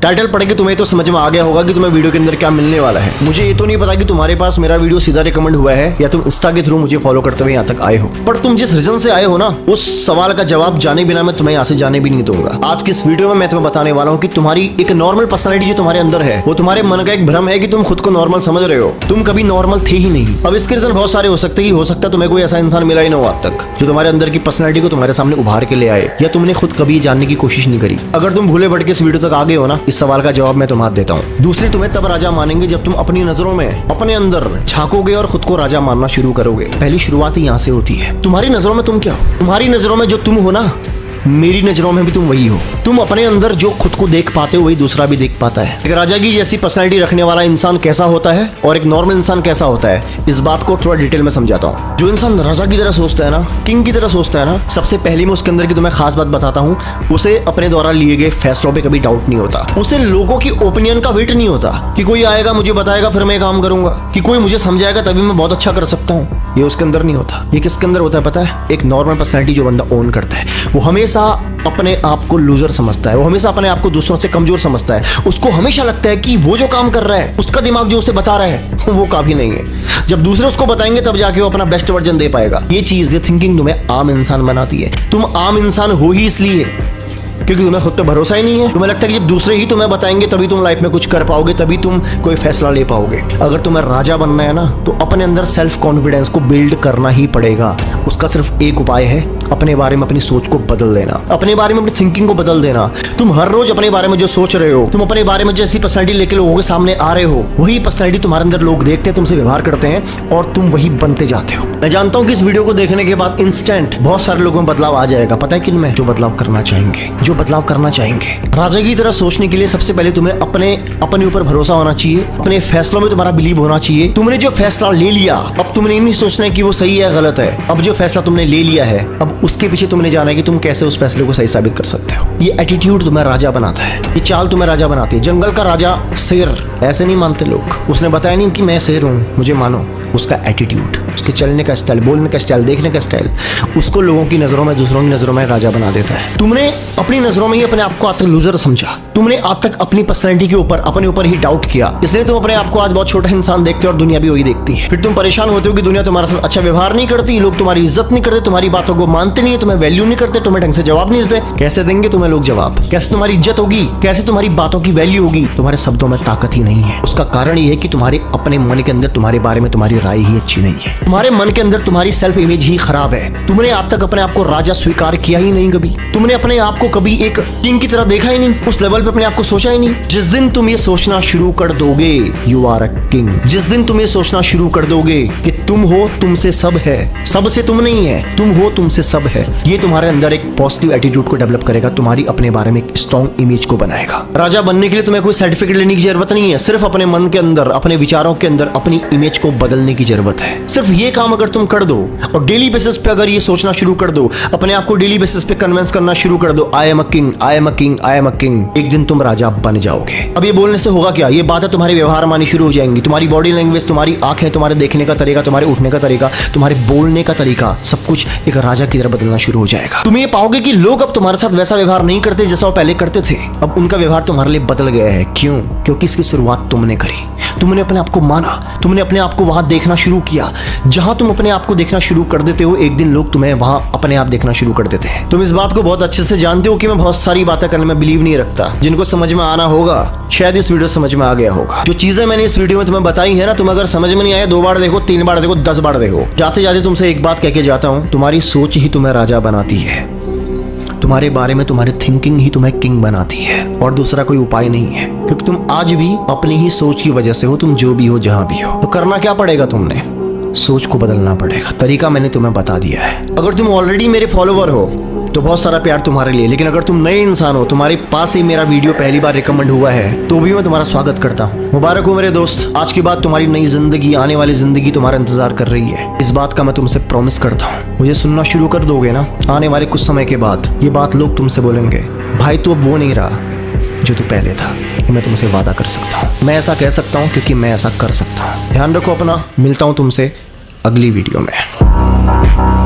Title पढ़ के तुम्हें तो समझ में आ गया होगा कि तुम्हें वीडियो के अंदर क्या मिलने वाला है। मुझे ये तो नहीं पता कि तुम्हारे पास मेरा वीडियो सीधा रिकमेंड हुआ है या तुम इंस्टा के थ्रू मुझे फॉलो करते हुए यहाँ तक आए हो, पर तुम जिस रीजन से आए हो ना, उस सवाल का जवाब जाने बिना मैं तुम्हें यहाँ से जाने भी नहीं दूंगा। आज की इस वीडियो में मैं तुम्हें बताने वाला हूँ कि तुम्हारी एक नॉर्मल पर्सनैलिटी जो तुम्हारे अंदर है, वो तुम्हारे मन का एक भ्रम है कि तुम खुद को नॉर्मल समझ रहे हो। तुम कभी नॉर्मल थे ही नहीं। अब इसके रीजन बहुत सारे हो सकते हैं। हो सकता है तुम्हें कोई ऐसा इंसान मिला ही ना हो आज तक जो तुम्हारे अंदर की पर्सनैलिटी को तुम्हारे सामने उभार के ले आए, या तुमने खुद कभी जानने की कोशिश नहीं करी। अगर तुम भूले भटके इस वीडियो तक आ गए हो ना, इस सवाल का जवाब मैं तुम्हें देता हूँ। दूसरे तुम्हें तब राजा मानेंगे जब तुम अपनी नजरों में अपने अंदर झांकोगे और खुद को राजा मानना शुरू करोगे। पहली शुरुआत ही यहाँ से होती है। तुम्हारी नजरों में तुम क्या हो? तुम्हारी नजरों में जो तुम हो ना, मेरी नजरों में भी तुम वही हो। तुम अपने अंदर जो खुद को देख पाते हो वही दूसरा भी देख पाता है। एक राजा की जैसी पर्सनैलिटी रखने वाला इंसान कैसा होता है और एक नॉर्मल इंसान कैसा होता है, इस बात को थोड़ा डिटेल में समझाता हूँ। जो इंसान राजा की तरह सोचता है ना, किंग की तरह सोचता है ना, सबसे पहले मैं उसके अंदर की तुम्हें खास बात बताता हूँ। उसे अपने द्वारा लिए गए फैसलों पे कभी डाउट नहीं होता। उसे लोगों की ओपिनियन का वेट नहीं होता कि कोई आएगा मुझे बताएगा फिर मैं काम करूंगा, कि कोई मुझे समझाएगा तभी मैं बहुत अच्छा कर सकता हूँ। ये उसके अंदर नहीं होता। ये किसके अंदर होता है पता है? एक नॉर्मल पर्सनैलिटी जो बंदा ओन करता है, वो हमेशा अपने आप को लूजर समझता है। वो हमेशा अपने आप को दूसरों से कमजोर समझता है। उसको हमेशा लगता है कि वो जो काम कर रहा है, उसका दिमाग जो उसे बता रहा है वो काफी नहीं है। जब दूसरे उसको बताएंगे तब जाके वो अपना बेस्ट वर्जन दे पाएगा। ये चीज, ये थिंकिंग तुम्हें आम इंसान बनाती है। तुम आम इंसान हो ही इसलिए क्योंकि तुम्हें खुद पे भरोसा ही नहीं है। तुम्हें लगता है कि जब दूसरे ही तुम्हें बताएंगे तभी तुम लाइफ में कुछ कर पाओगे, तभी तुम कोई फैसला ले पाओगे। अगर तुम्हें राजा बनना है ना, तो अपने अंदर सेल्फ कॉन्फिडेंस को बिल्ड करना ही पड़ेगा। उसका सिर्फ एक उपाय है, अपने बारे में अपनी सोच को बदल देना, अपने बारे में अपनी थिंकिंग को बदल देना। तुम हर रोज अपने बारे में जो सोच रहे हो, तुम अपने बारे में जैसी पर्सनैलिटी लेके लोगों के सामने आ रहे हो, वही पर्सनैलिटी तुम्हारे अंदर लोग देखते हैं, तुमसे व्यवहार करते हैं और तुम वही बनते जाते हो। मैं जानता हूँ कि इस वीडियो को देखने के बाद इंस्टेंट बहुत सारे लोगों में बदलाव आ जाएगा। पता है किन में? जो बदलाव करना चाहेंगे, जो बदलाव करना चाहेंगे। राजा की तरह सोचने के लिए सबसे पहले तुम्हें अपने ऊपर भरोसा होना चाहिए। अपने फैसलों में तुम्हारा बिलीव होना चाहिए। तुमने जो फैसला ले लिया, अब तुमने नहीं सोचना है कि वो सही है गलत है। अब जो फैसला तुमने ले लिया है, अब उसके पीछे तुमने जाना है कि तुम कैसे उस फैसले को सही साबित कर सकते हो। ये एटीट्यूड तुम्हें राजा बनाता है। ये चाल तुम्हें राजा बनाती है। जंगल का राजा शेर ऐसे नहीं मानते लोग। उसने बताया नहीं कि मैं शेर हूँ मुझे मानो। उसका एटीट्यूड, उसके चलने का स्टाइल, बोलने का स्टाइल, देखने का स्टाइल, उसको लोगों की नजरों में, दूसरों की नजरों में राजा बना देता है। तुमने अपनी नजरों में ही अपने आप को आज तक लूजर समझा। तुमने आज तक अपनी पर्सनैलिटी के ऊपर, अपने ऊपर ही डाउट किया, इसलिए तुम अपने आप को आज बहुत छोटा इंसान देखते हो और दुनिया भी वही देखती है। फिर तुम परेशान होते हो कि दुनिया तुम्हारे साथ अच्छा व्यवहार नहीं करती, लोग तुम्हारी इज्जत नहीं करते, तुम्हारी बातों को मानते नहीं, तुम्हें वैल्यू नहीं करते, तुम्हें ढंग से जवाब नहीं देते। कैसे देंगे तुम्हें लोग जवाब? कैसे तुम्हारी इज्जत होगी? कैसे तुम्हारी बातों की वैल्यू होगी? तुम्हारे शब्दों में ताकत ही नहीं है। उसका कारण ये है कि तुम्हारे अपने मन के अंदर तुम्हारे बारे में तुम्हारी राय ही अच्छी नहीं है। तुम्हारे मन के अंदर तुम्हारी सेल्फ इमेज ही खराब है। तुमने आज तक अपने आप को राजा स्वीकार किया ही नहीं कभी। तुमने अपने आप को कभी एक किंग की तरह देखा ही नहीं, उस लेवल पे अपने आप को सोचा ही नहीं। जिस दिन तुम ये सोचना शुरू कर दोगे यू आर अ किंग, जिस दिन तुम ये सोचना शुरू कर दोगे कि तुम हो, तुमसे सब है, सबसे तुम नहीं है, तुम हो, तुमसे सब है, ये तुम्हारे अंदर एक पॉजिटिव एटीट्यूड को डेवलप करेगा, तुम्हारी अपने बारे में एक स्ट्रॉन्ग इमेज को बनाएगा। राजा बनने के लिए तुम्हें कोई सर्टिफिकेट लेने की जरूरत नहीं है। सिर्फ अपने मन के अंदर, अपने विचारों के अंदर अपनी इमेज को बदलने की जरूरत है। सिर्फ ये काम अगर तुम कर दो और डेली बेसिस पे अगर ये सोचना शुरू कर दो, अपने आप को डेली बेसिस पे कन्विंस करना शुरू कर दो, I am a king, I am a king, I am a king, एक दिन तुम राजा बन जाओगे। अब ये बोलने से होगा क्या? ये बातें तुम्हारे व्यवहार मानी शुरू हो जाएंगी। तुम्हारी बॉडी लैंग्वेज, तुम्हारी आंखें, तुम्हारे देखने का तरीका, तुम्हारे उठने का तरीका, तुम्हारे बोलने का तरीका, सब कुछ एक राजा की तरह बदलना शुरू हो जाएगा। तुम ये पाओगे कि लोग अब तुम्हारे साथ वैसा व्यवहार नहीं करते जैसा वो पहले करते थे। अब उनका व्यवहार तुम्हारे लिए बदल गया है। क्यों? क्योंकि इसकी शुरुआत तुमने करी। तुमने अपने आप को माना, तुमने अपने आप को वहां देखना शुरू किया। जहां तुम अपने आप को देखना शुरू कर देते हो, एक दिन लोग तुम्हें वहां अपने आप देखना शुरू कर देते हैं। तुम इस बात को बहुत अच्छे से जानते हो कि मैं बहुत सारी बातें करने में बिलीव नहीं रखता। जिनको समझ में आना होगा, शायद इस वीडियो समझ में आ गया होगा। जो चीजें मैंने इस वीडियो में तुम्हें बताई है ना, तुम अगर समझ में नहीं आया, 2 बार देखो, 3 बार देखो, 10 बार देखो। जाते जाते तुमसे एक बात कह के जाता हूं, तुम्हारी सोच ही तुम्हें राजा बनाती है। तुम्हारे बारे में तुम्हारी थिंकिंग ही तुम्हें किंग बनाती है और दूसरा कोई उपाय नहीं है। क्योंकि तुम आज भी अपनी ही सोच की वजह से हो, तुम जो भी हो, जहां भी हो। तो करना क्या पड़ेगा? तुमने सोच को बदलना पड़ेगा। तरीका मैंने तुम्हें बता दिया है। अगर तुम ऑलरेडी मेरे फॉलोवर हो तो बहुत सारा प्यार तुम्हारे लिए, लेकिन अगर तुम नए इंसान हो, तुम्हारे पास ही मेरा वीडियो पहली बार रिकमेंड हुआ है, तो भी मैं तुम्हारा स्वागत करता हूँ। मुबारक हो मेरे दोस्त। आज के बाद तुम्हारी नई जिंदगी, आने वाली जिंदगी तुम्हारा इंतजार कर रही है। इस बात का मैं तुमसे प्रॉमिस करता हूँ। मुझे सुनना शुरू कर दोगे ना, आने वाले कुछ समय के बाद ये बात लोग तुमसे बोलेंगे, भाई तू अब वो नहीं रहा जो तू पहले था। मैं तुमसे वादा कर सकता हूँ। मैं ऐसा कह सकता हूँ क्योंकि मैं ऐसा कर सकता हूँ। ध्यान रखो अपना। मिलता हूँ तुमसे अगली वीडियो में।